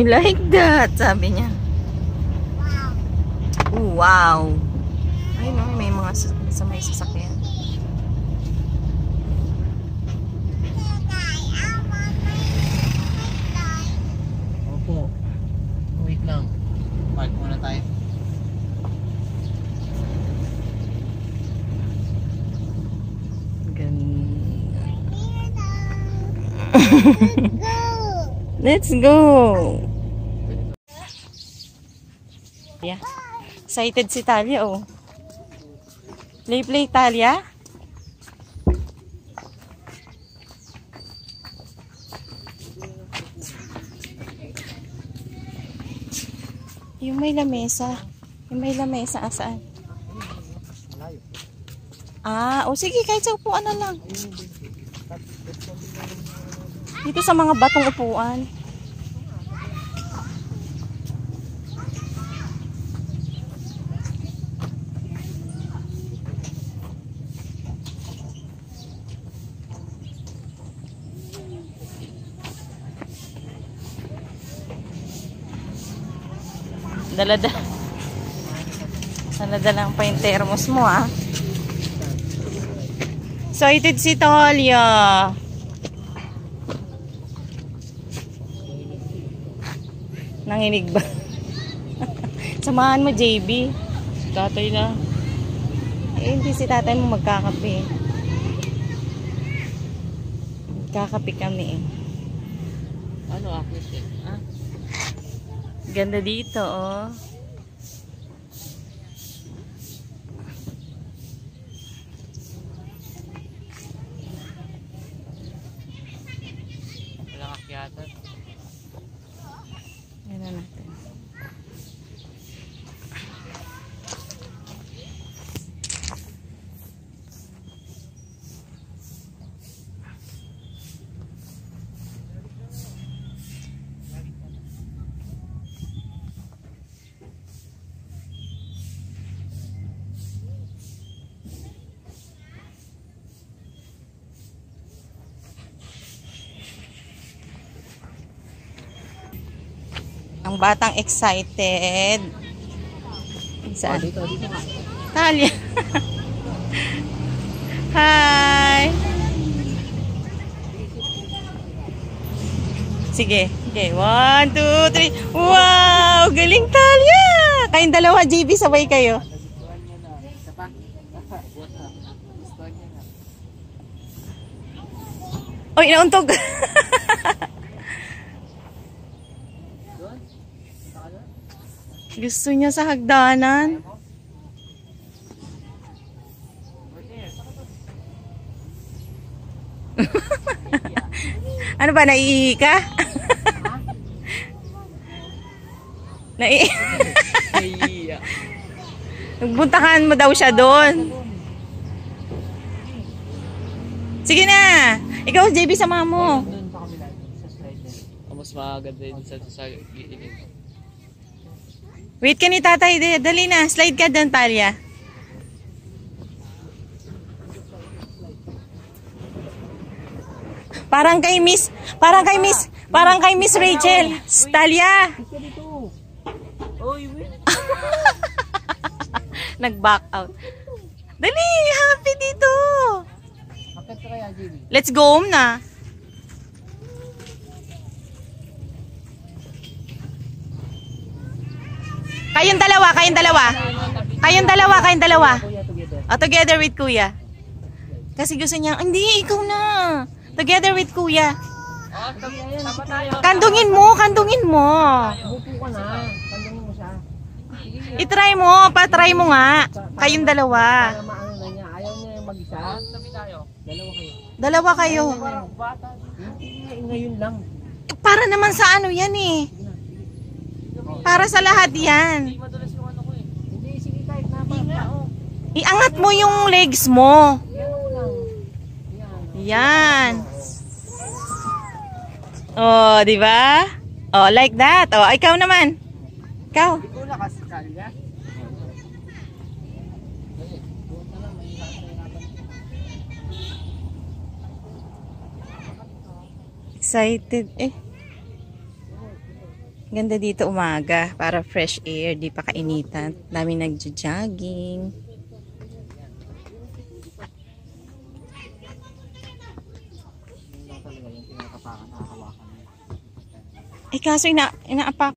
like that, sabi niya. Wow. Ay no, may mga sa may sasakyan. Opo. Wait lang. Park muna tayo. Let's go. Yeah. Excited si Talia, oh. Play, Talia. Yung may lamesa. Yung may lamesa, asaan? Ah, o sige, kahit sa upuan na lang. Dito sa mga batong upuan. Dala-dala pa yung thermos mo, ah. Excited si Talia. Nanginig ba? Samahan mo, JB. Tatay na. Eh, hindi si tatay mo magkakape. Magkakape kami, eh. Ano ako siya? Ah? Ganda dito, oh. Walang akyatan. Yan na natin. Ang batang excited. Saan? Dito ka. Talia. Hi. Sige. Okay. 1, 2, 3. Wow! Galing, Talia! Kayong dalawa, JB, sabay kayo. Oy, nauntog. Gusto niya sa hagdanan. Ano ba, naiihi ka? Nagbuntahan mo daw siya doon. Sige na. Ikaw, JB, sama mo. Mas maganda yun sa gilid. Wait ka ni tatay. Dali na. Slide ka doon, Talia. Parang kay Miss Rachel. Talia. Nag-back out. Dali, happy dito. Let's go home na. Kayong dalawa. Oh, together with Kuya. Kasi gusto niya, hindi, ikaw na. Together with Kuya. Kandungin mo. Bupo ka na. Kandungin mo siya. I-try mo, pa-try mo nga. Kayong dalawa. Para maano na niya. Ayaw niya yung mag-isa. Sabi tayo. Dalawa kayo. Ngayon lang. Para naman sa ano yan eh. Para sa lahat yan. Hindi, sige kahit na. Iangat mo yung legs mo. Yan. Oh, di ba? Oh, like that. Oh, ikaw naman. Ikaw. Excited eh. Ganda dito umaga para fresh air, di pa kainitan. Dami nagja-jogging. Eh kaso inaapak.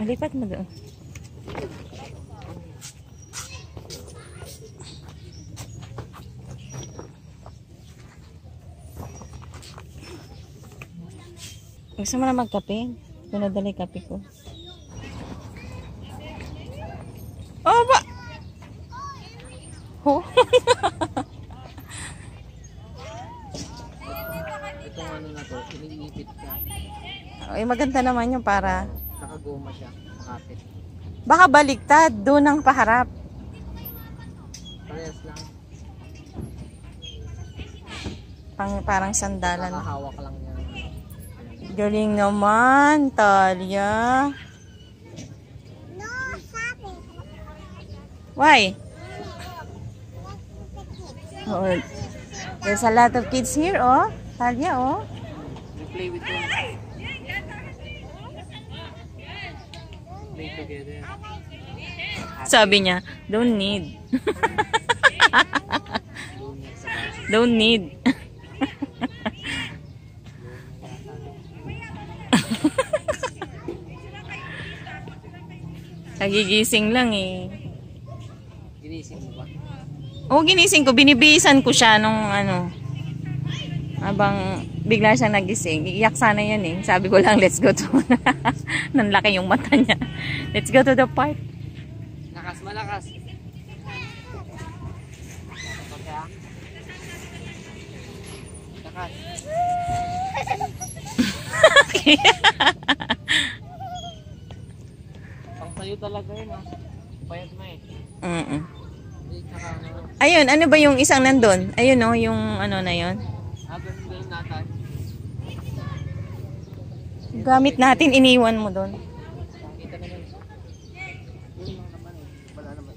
Alipat mo doon. Gusto mo na magkape? Pinadala yung kape ko. Oh, ba? Oh. Itong ano na to, iniipit ka. Ay, maganda naman yung para. Nakagoma siya, makapit. Baka baliktad, doon ang paharap. Parehas lang. Parang sandalan. Nakahawak lang niya. Galing naman, Talia. Why? Oh, there's a lot of kids here, oh. Talia, oh. You play with them. Play together. Sabi niya, don't need. Don't need. Nagigising lang eh. Ginising mo ba? Oo, ginising ko. Binibisan ko siya nung ano. Habang bigla siya nagising. Iiyak sana yan eh. Sabi ko lang, let's go to. Nanlaki yung mata niya. Let's go to the park. Lakas, malakas. Lakas. Okay. Pang sayo talaga yun ha. Payat mo eh. Hindi, tsaka ano. Ayun, ano ba yung isang nandun? Ayun oh, yung ano na yun. Ganun natin. Gamit natin, iniwan mo dun. Kita naman. Yun lang naman eh. Wala naman.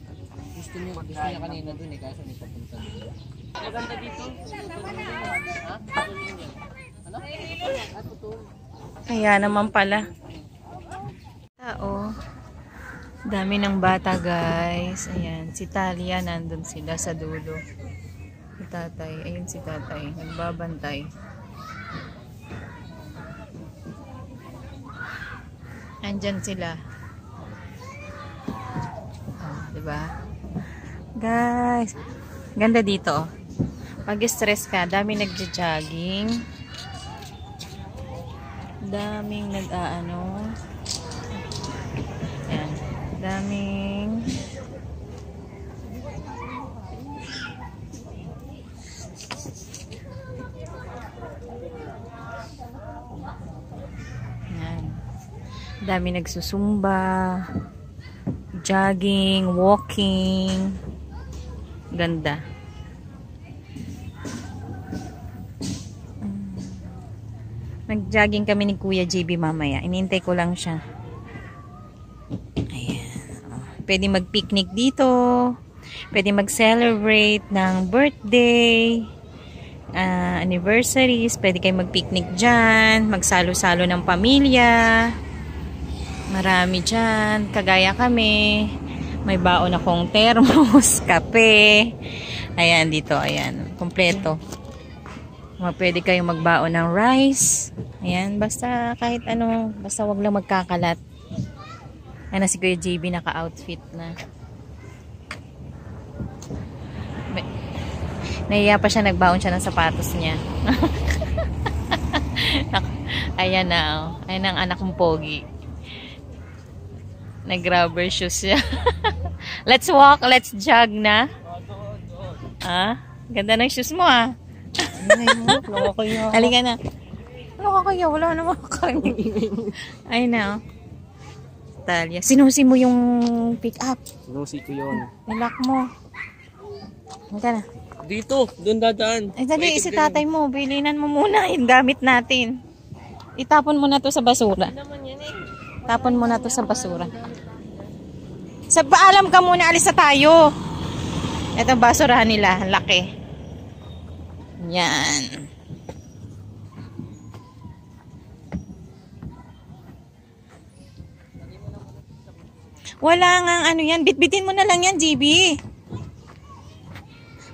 Gusto niya kanina dun eh. Kaso may papunta dun. Maganda dito. Ha? Ano? Ano to? Kaya naman pala. Tao. Dami ng bata guys. Ayan, si Talia nandun sila sa dulo. Si tatay, ayun si tatay, nagbabantay. Andyan sila. Oh, diba? Guys, ganda dito. Pag stress ka, dami nagja-jogging. Daming nag-aano. Ayan, daming dami nagsusumba, jogging, walking. Ganda. Nag-jogging kami ni Kuya JB mamaya. Inintay ko lang siya. Ayan. Pwede mag-picnic dito. Pwede mag-celebrate ng birthday, anniversaries. Pwede kayo mag-picnic dyan. Magsalo-salo ng pamilya. Marami dyan. Kagaya kami. May baon akong thermos, kape. Ayan, dito. Ayan. Kompleto. Pwede kayong magbaon ng rice. Ayan. Basta kahit ano. Basta wag lang magkakalat. Ayan na si Kuya JB naka-outfit na. Nahiya pa siya. Nagbaon siya ng sapatos niya. Ayan na. Oh. Ayan ang anak kong pogi. Nag-rubber shoes siya. Let's walk, let's jog na. Ah, ganda ng shoes mo ah. Halika na. Ano kaya? Wala naman kami. Ay na. Talia. Sinusi mo yung pick up. Sinusi ko yun. Nilak mo. Halika na. Dito, doon dadaan. Ay, dali, si tatay mo. Bilinan mo muna yung gamit natin. Itapon mo na to sa basura. Tapon mo na to sa basura. Paalam ka muna, alis na tayo. Ito basurahan nila, laki. Yan. Wala nga ano yan, bitbitin mo na lang yan, GB.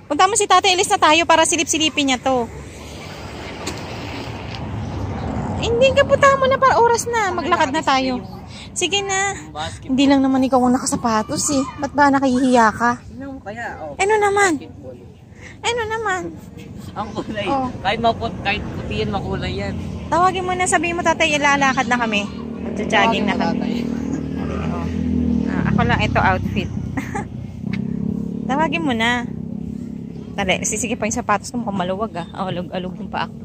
Punta mo si tatay, alis na tayo para silip-silipin niya to. Hindi ka, punta mo na para oras na, maglakad na tayo. Sige na. Hindi lang naman ikaw ang nakasapatos eh. Ba't ba nakahihiya ka? Ano kaya? Oh. Ano naman? Ano naman? Ang kulay. Oh. Kahit puti yan, makulay yan. Tawagin mo na, sabihin mo tatay, ilalakad na kami. Magja-jogging na kami. Ako lang ito outfit. Tawagin mo na. Dali, sisige pa yung sapatos ko, mukhang maluwag ah. Alug-alug yung paa ko.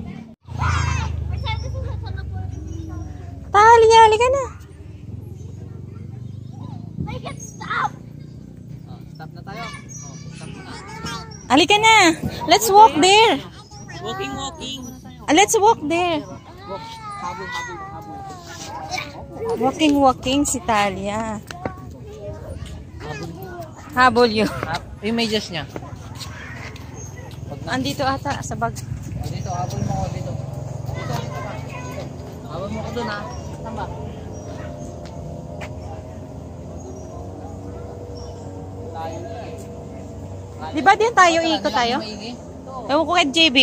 Talia, halika na. Stop na tayo. Stop na. Halika na. Let's walk there. Walking. Let's walk there. Habol. Walking si Talia. Habol you. Yung medyas niya. Andito ata sa bag. Dito, habol mo ko dito. Habol mo ko doon ha. Tama. Di ba din tayo, iikot tayo? Ewan ko kay JB.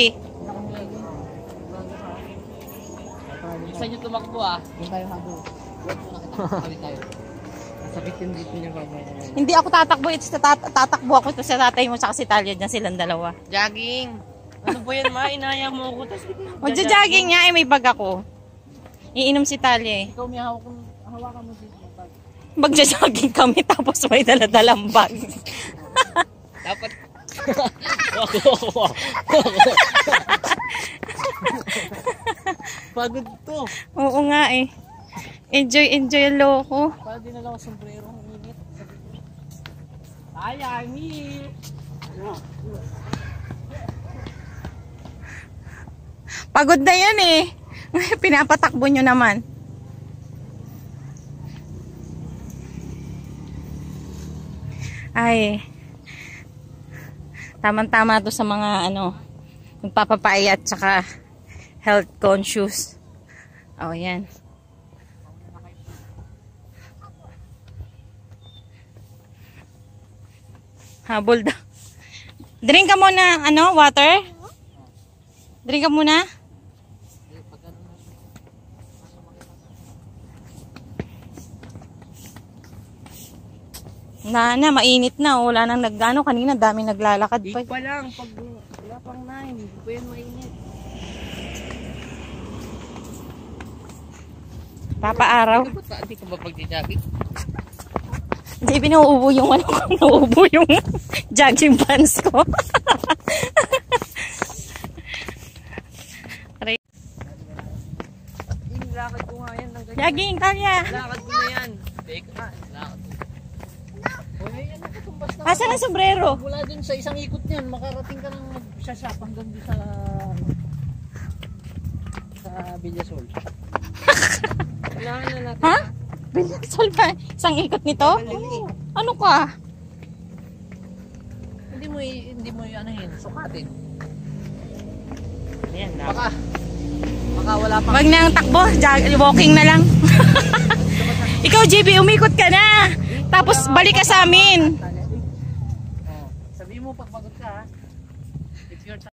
Isa nyo tumakbo ah. Doon tayo habol. Kawit tayo. Sabitin dito niya babay. Hindi ako tatakbo. Tatakbo ako sa tatay mo sa si Talia dyan silang dalawa. Jogging. Ano po yan ma? Inaya mo ako. Magja-jogging nga eh, may bag ako. Iinom si Talia eh. Ikaw may hawakan mo dito. Magja-jogging kami tapos may daladalang bag. Dapat. Pagod to. Oo nga eh. Enjoy loko. Para din na lang ako sombrero. Init. Ayami. Pagod na yan eh. Pinapatakbo nyo naman. Ay. Tama-tama to sa mga ano, nagpapapayat tsaka health conscious. Oh, yan. Habol daw. Drink ka muna, ano, water? Drink ka muna. Mainit na. Wala nang nagano. Kanina daming naglalakad pa. Pa lang. Pag wala pang 9, hindi po yan mainit. Papaaraw. Hindi ka ba pag-jogging? Hindi, binuubo yung ano ko. Nauubo yung jogging pants ko. Lakad ko nga yan. Jogging, Talia. Lakad ko na yan. Teka, lakad ko. Asan ang sombrero? Mula dun sa isang ikot niyan, makarating ka ng mag-shashop hanggang dun sa Villasol. Kailangan na natin. Ha? Bilaksol ba? Isang ikot nito? Oo. Ano ka? Hindi mo anahin, sukatin. Ayan na. Baka wala pang... Wag nang takbo, walking na lang. Ikaw, JB, umikot ka na. Tapos balik ka sa amin. Sabihin mo pagpagod ka ha. It's your time.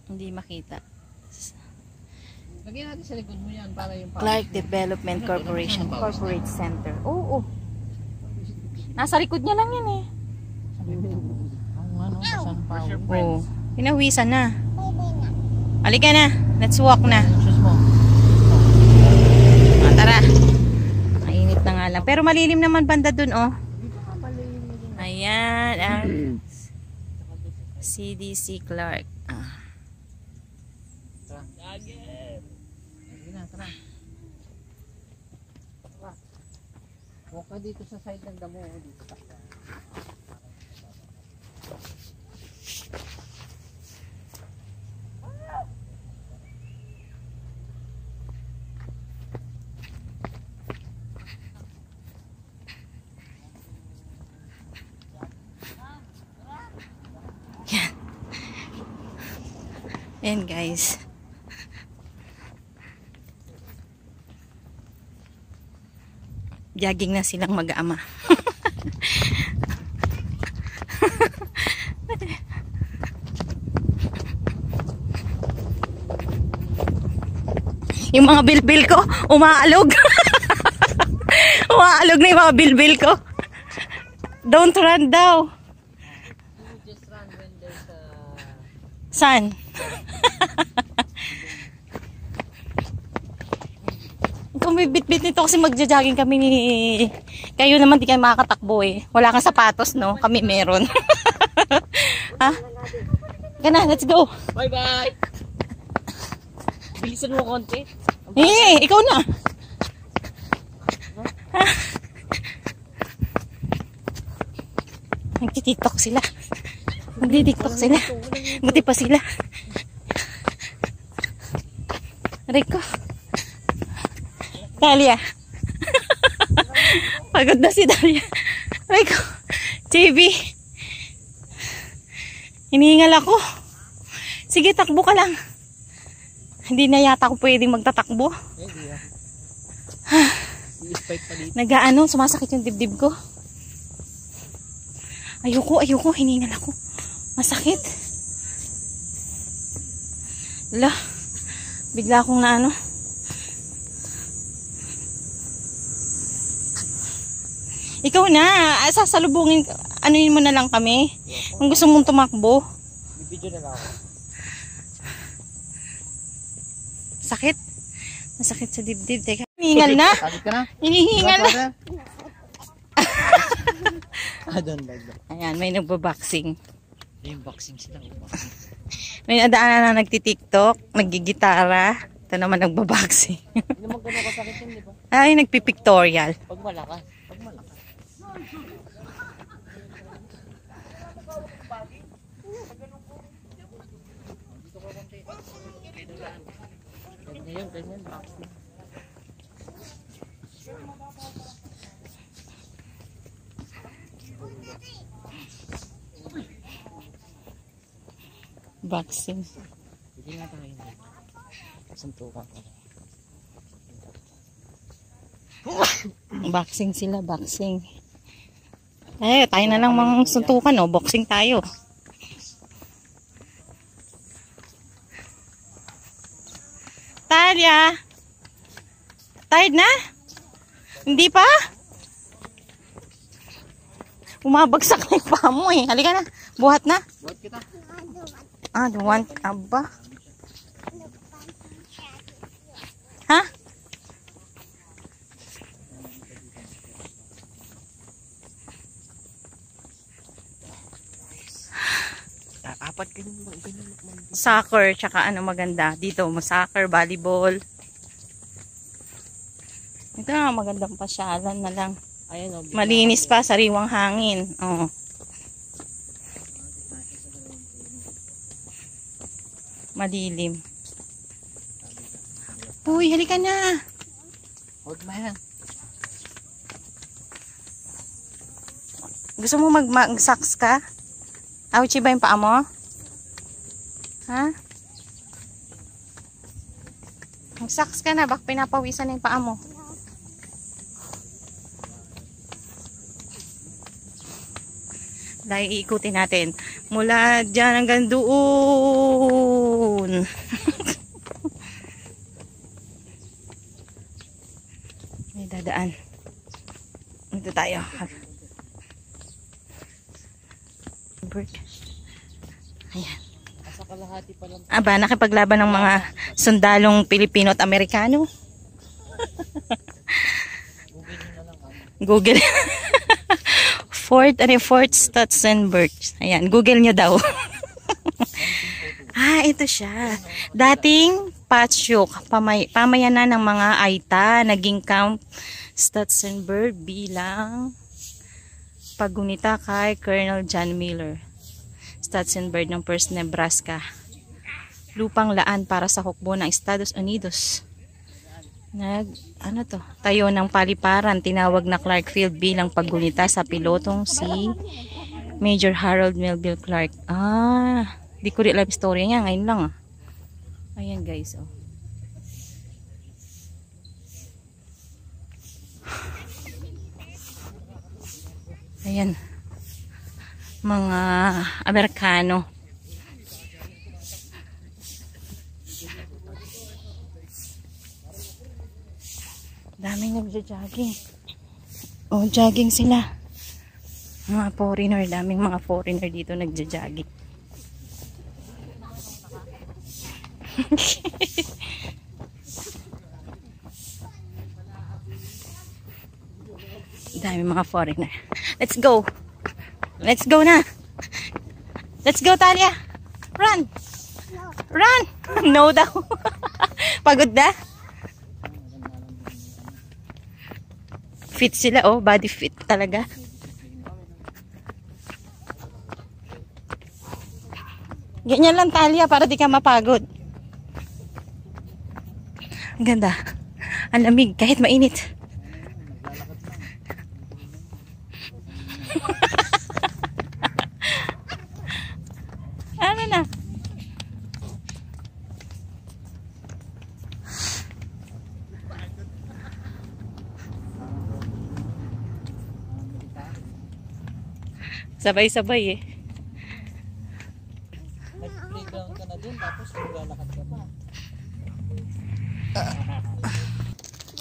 Hindi makita. Lagyan natin sa likod mo yan para yung... Clark Development Corporation Corporate Center. Oo. Nasa likod niya lang yan eh. Ano, saan pa? Oo. Pinawisan na. Halika na. Let's walk na. Shoes mo. Tara. Mainit na nga lang. Pero malilim naman banda dun, oh. Ayan. Ang CDC Clark. Tara. Sige na, tara. Walk ka dito sa side ng damo. Dito. Yan. Yan guys. Jogging na silang mag-ama. Yung mga bilbil ko, umaalog. Umaalog na yung mga bilbil ko. Don't run daw. Just run when there's a... Sun. Kung may bit-bit nito kasi magja-jogging kami ni... Kayo naman di kayo makakatakbo eh. Wala kang sapatos, no? Kami meron. Ha? Kana, let's go. Bye-bye! Bilisan mo konti. Eh, ikaw na. Ha? Nagtitiktok sila. Nagtitiktok sila. Buti pa sila. Rico. Dalia. Pagod na si Dalia. Rico. JB. Hinihingal ako. Sige, takbo ka lang. Hindi na yata ako pwedeng magtatakbo. Hindi ah. I-spike pa dito. Nag-ano, sumasakit yung dibdib ko. Ayoko, hiningal ako. Masakit. Ala, bigla akong na ano. Ikaw na, sasalubungin, anuin mo na lang kami. Kung gusto mong tumakbo. Bibidyo na lang ako. Sakit. Masakit sa dibdib. Teka, hiningal na. Sakit ka na? Hinihingal na. Doon. Ayan, may nagbaboxing. Yung boxing sila. May nadaanan na nagtitiktok, naggigitara. Ito naman nagbaboxing. Hindi naman gano'n kasakit yun, di ba? Ay, nagpipictorial. Pag malakas. Pag malakas. Ganyan, boxing. Boxing. Hindi nga tayo hindi. Suntukan ko. Boxing sila, boxing. Eh, tayo na lang mga suntukan, no? Boxing tayo. Talia! Tired na? Hindi pa? Umabagsak na yung paa mo eh. Halika na. Buhat na. Buhat kita. Ah, the one. Aba. Ha? Apat ganyan. Soccer, tsaka ano maganda. Dito, soccer, volleyball. Ito na, magandang pasyalan na lang. Ayan, Malinis pa, sariwang hangin. Oh. Madilim. Uy, halika na. Huwag mo yan. Gusto mo mag-socks ka? Ouchie ba yung paa mo? Ha? Mag-socks ka na, bak pinapawisan na yung paa mo. Dahil iikutin natin. Mula dyan hanggang doon. May dadaan. Dito tayo. Ayan. Asa kalahati pa lang. Aba, nakipaglaban ng mga sundalong Pilipino at Amerikano. Google. Fort Stutzenberg. Ayan, Google nyo daw. Ah, ito siya. Dating Patsyok, pamayanan ng mga Aita, naging Camp Stutzenberg bilang Paggunita kay Colonel John Miller, Stetson-Bird ng 1st Nebraska. Lupang laan para sa hukbo ng Estados Unidos. Tayo ng paliparan, tinawag na Clark Field bilang paggunita sa pilotong si Major Harold Melville Clark. Di ko rin live story niya, ngayon lang Ayan guys, Ayan. Mga Amerikano. Daming nagja-jogging. Jogging sila. Mga foreigner, daming mga foreigner dito nagja-jogging. Daming mga foreigner. Let's go. Let's go na. Let's go, Talia. Run. Run. No daw. Pagod na. Fit sila, body fit talaga. Ganyan lang, Talia, para di ka mapagod. Ang ganda. Ang lamig, kahit mainit. Ano na? Sabay-sabay Nag-playground ka na dun, tapos naglalakad ka pa.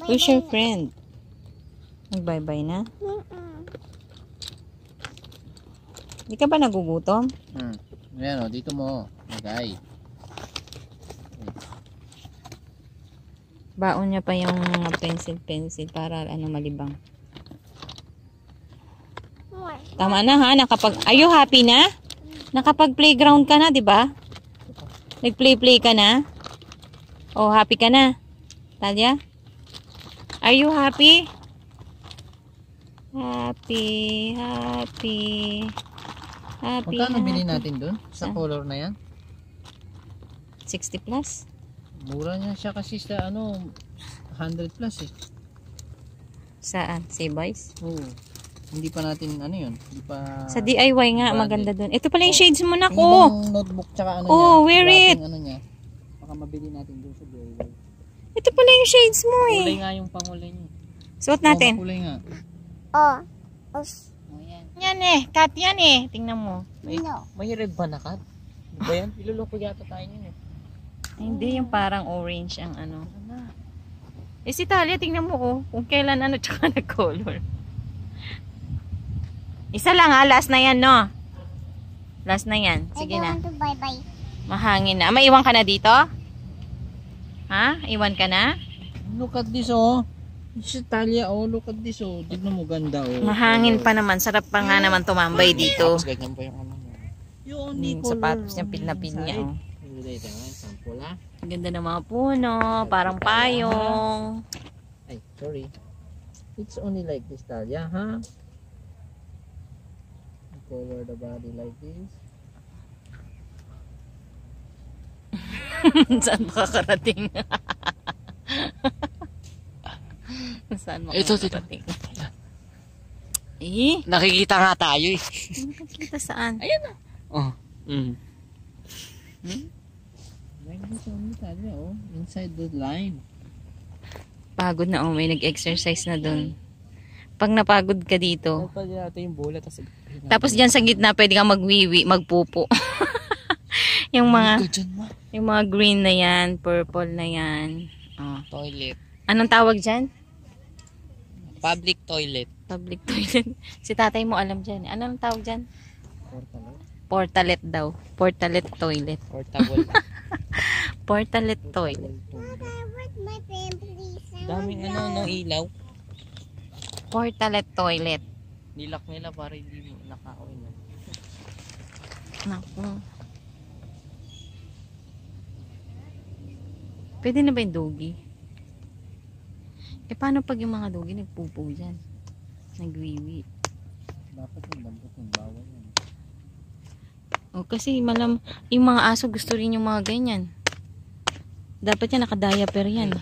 Who's your friend? Nag-bye-bye na? Di ka ba nagugutom? Ayan dito mo. Nagay. Baon niya pa yung mga pencil para malibang. Tama na ha, are you happy na? Nakapag-playground ka na, di ba? Nag-play ka na? Happy ka na? Talia? Are you happy? Happy. Magkano bilhin natin dun? Sa color na yan? 60 plus? Mura niya siya kasi sa 100 plus Saan? Say-Boys? Oo. Hindi pa natin yun. Hindi pa sa DIY nga, maganda dun. Ito pala yung shades mo na ko. Yung notebook tsaka niya. Wear it. Niya. Baka mabili natin dun sa DIY. Ito pala yung shades mo Kulay nga yung pangulay niya. Suot natin. Kulay nga. Yan cut yan tingnan mo. May red ba na cut? Ba yan? Iluloko yata tayo yun Hindi, yung parang orange ang si Talia, tingnan mo kung kailan tsaka nag-color. Isa lang last na yan Last na yan. Sige na. Bye-bye. Mahangin na. Maiwan ka na dito? Ha? Iwan ka na? Look at this Si Talia look at this Tignan mo ganda Mahangin pa naman. Sarap pa nga naman tumambay dito. Ganyan pa yung Yung sapatos niya, pil na pil niya Sample Ganda ng mga puno. Parang payong. Ay, sorry. It's only like this, Talia, ha? Cover the body like this. Saan makakarating? Saan makakarating? Nakikita nga tayo Nakikita saan? Ayan na. Like this only, Talia, inside the line. Pagod na may nag-exercise na dun. Pag napagod ka dito. Yung bola, Tapos dyan sa gitna pwede kang magwiwi, magpupo. yung mga green na yan, purple na yan. Toilet. Anong tawag dyan? Public toilet. Public toilet. Si tatay mo alam dyan. Anong tawag dyan? Portalet. Portalet daw. Portalet toilet. Portable. Portalet toilet. My pen, please. Daming ilaw. Portalet toilet. Nilak nila para hindi mo nakauwi na. Naku. Pwede na ba yung doggy? Paano pag yung mga doggy nagpupo dyan? Nagwiwi. Dapat yung lambot yung bawal yan. Oh, kasi yung mga aso gusto rin yung mga ganyan. Dapat yan naka-diaper yan.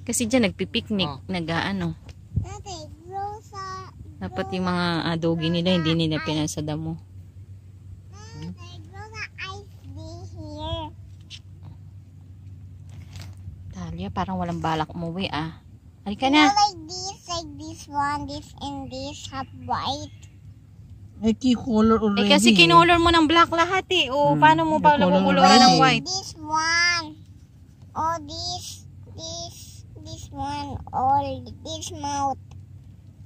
Kasi dyan nagpipiknik, nag-aano. Daddy, Rosa. Dapat yung mga adogi nila hindi nila pinasada mo. Daddy, Rosa, ice be here. Talia, parang walang balak umuwi ah. Halika You know, na. like this one, this and this have white. Eh, key-color already. Kasi kinolor mo ng black lahat eh. O, paano mo pa Color nakukuloran ng already. white? This one. Oh, this one. All this mouth.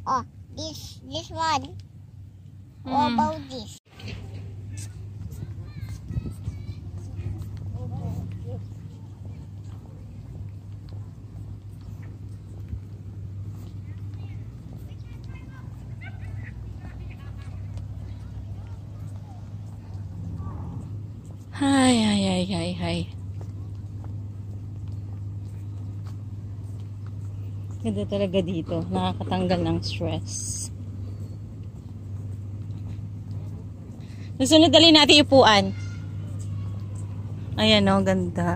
Oh, this one. What about this? Hay. Ganda talaga dito. Nakakatanggal ng stress. Susunod dali natin upuan. Ayan o, ganda.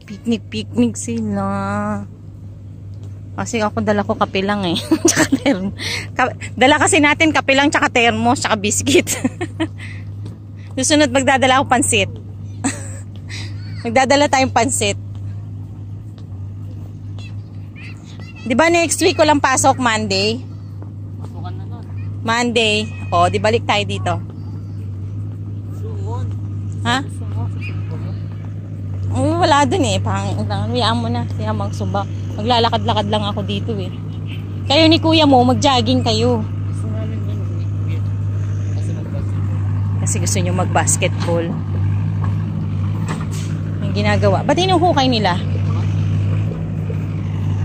Picnic sila. Kasi ako dala ko kape lang eh. Tsaka termo. Dala kasi natin kape lang, tsaka termos, tsaka biscuit. Susunod magdadala ako pansit. Magdadala tayong pansit. Di ba next week walang pasok, Monday? Pasukan na nun. Monday. O, di balik tayo dito. Suon. Ha? Wala dun eh. Hayaan mo na. Siya magsubak. Maglalakad-lakad lang ako dito eh. Kayo ni kuya mo, mag-jogging kayo. Gusto namin ganun eh. Kasi mag-basket. Kasi gusto nyo mag-basketball. Yung ginagawa. Ba't inuhukay nila?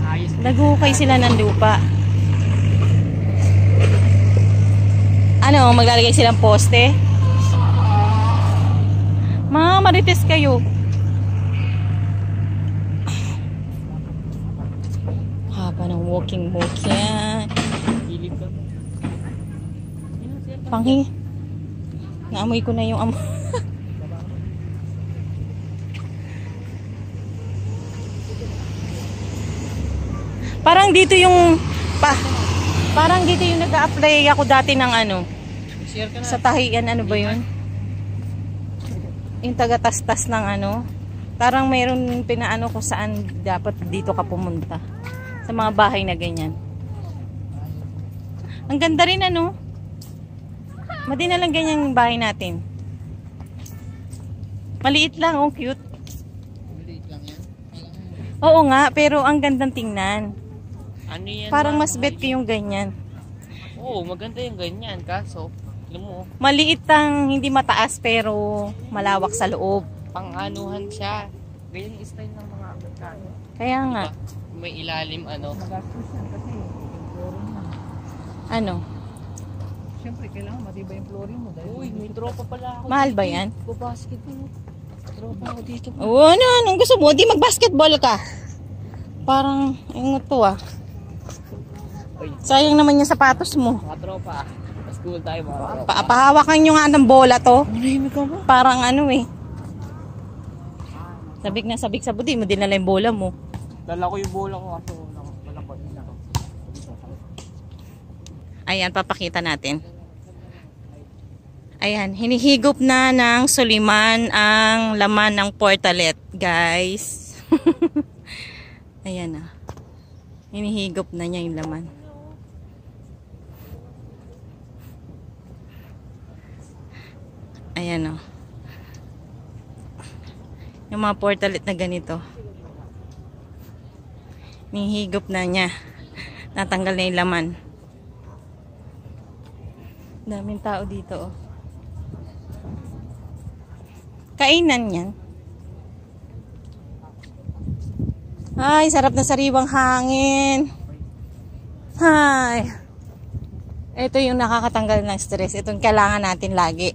Ayos. Naghukay sila ng lupa. Ano, maglalagay silang poste? Mga marites kayo. Haba ng walking yan. Gilid ka. Panghi. Naamoy ko na yung amo. Parang dito yung parang dito yung nag-a-apply ako dati ng ano Share ka na. sa tahian, ano ba yun? Yung taga-tastas ng ano. Parang mayroon pinaano kung saan dapat dito ka pumunta. Sa mga bahay na ganyan. Ang ganda rin ano. Madi na lang ganyan yung bahay natin. Maliit lang, oh cute. Maliit lang yan. Oo nga, pero ang gandang tingnan. Ano yan? Parang mas bet ko yung ganyan. Oo, maganda yung ganyan. Kaso, alam mo, Maliit ang hindi mataas pero malawak sa loob. pang-anuhan siya. Ganyan yung style ng mga Amerikano. Kaya nga, Diba? May ilalim ano. Magastos yan kasi yung flooring mo. ano, Siyempre, kailangan matibay yung flooring mo. Uy, may tropa pala ako. mahal ba yan? Babasket mo. Tropa ako dito. Oo, anong gusto mo? Di mag-basketball ka. Parang, ingot to ah. Sayang naman yung sapatos mo. Mga tropa. Sa school tayo mga tropa. Pahawakan nyo nga ng bola to. Manahimik ka ba? Parang ano eh. Sabik na sabik sa budi mo, dinala yung bola mo. Dala ko yung bola ko kaso walang pa din ako. Ayan, papakita natin. Ayan, hinihigop na ng Suliman ang laman ng portalet, guys. Ayan na. Hinihigop na niya yung laman. Ayan o. Yung mga portalet na ganito. Hinihigop na niya. Natanggal na yung laman. Daming tao dito, oh. Kainan yan. Ay, sarap na sariwang hangin. Ay. Ito yung nakakatanggal ng stress. Itong kailangan natin lagi.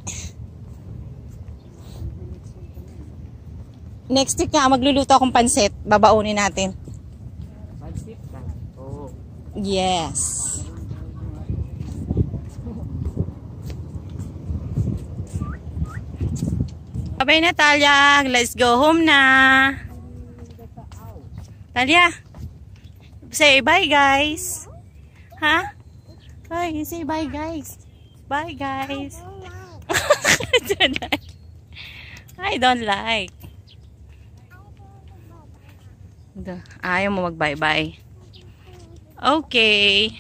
Next week nga, magluluto akong pansit. Babaunin natin. Pansit ka? Oo. Yes. Bye-bye na, Talia. Let's go home na. Talia, say bye, guys. Ha? Hi, say bye, guys. Bye, guys. I don't like. Ayaw mo mag-bye-bye. Okay.